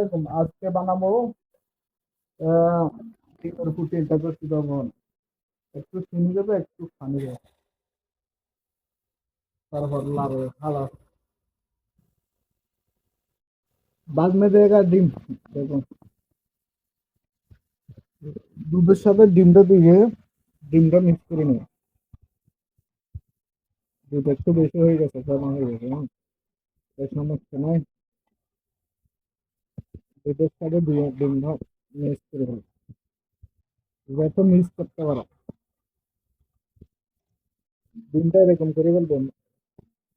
আলাইকুম। আজকে বানাবো চিকেন পুটিন, তারপর সুদর্শন। একটু চিনি দেবে, একটু পানি দেবে, তারপর লাড়বে হালা। बाद में देगा ডিম। দেখুন, দুধের সাথে ডিমটা দিয়ে ডিমটা মিক্স করে নেবে। দুধ একটু বেশি হয়ে গেছে, জমা হয়ে গেছে, হ্যাঁ, এই সমস্যা নাই। দুধের সাথে দিয়ে ডিমটা মিক্স করে ফেলো। যত মিক্স করতে পারো, ডিমটা এরকম করে ফেলবেন।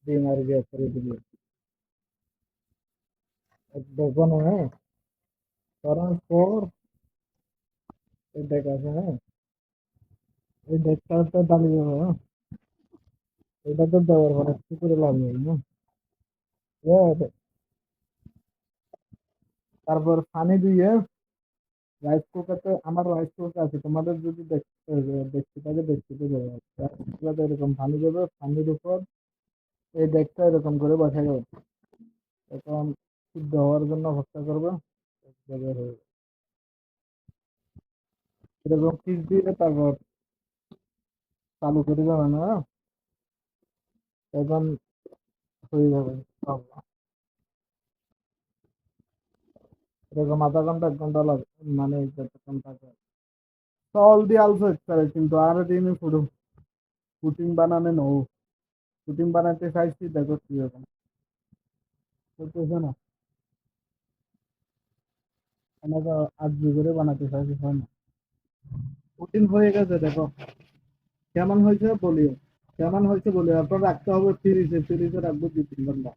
ডিম আর ইয়ে করে দিলে দেখো না, হ্যাঁ, করার পর এই দেখ আছে, হ্যাঁ, এই দেখটা দাঁড়িয়ে যাবে, হ্যাঁ, এটা তো দেওয়ার পর একটু করে লাভ নেই, হ্যাঁ। তারপর পানি দিয়ে রাইস কুকারতে, আমার রাইস কুকার আছে, তোমাদের যদি দেখতে থাকে দেখতে যাবে। রাইস কুকারে এরকম পানি দেবে, পানির উপর এই ডেকটা এরকম করে বসা যাবে। এখন সিদ্ধ হওয়ার জন্য অপেক্ষা করবে। বের হয়ে যাবে। এরকম পিস দিয়ে তারপর চালু করে যাবে না, এখন হয়ে যাবে। এরকম আধা ঘন্টা 1 ঘন্টা লাগে, মানে যতক্ষণ থাকে। চাউল দিয়ে আলসো ইচ্ছে, কিন্তু আর দিন পুডিং বানানো নো, পুডিং বানাতে চাইছি, দেখো কি রকম চলতেছে না। আমাকে আজ করে বানাতে চাইছি, হয় না। পুডিং হয়ে গেছে, দেখো কেমন হয়েছে বলিও। কেমন হয়েছে বলিও, আপনার রাখতে হবে ফ্রিজে, ফ্রিজে রাখবো 2-3 ঘন্টা।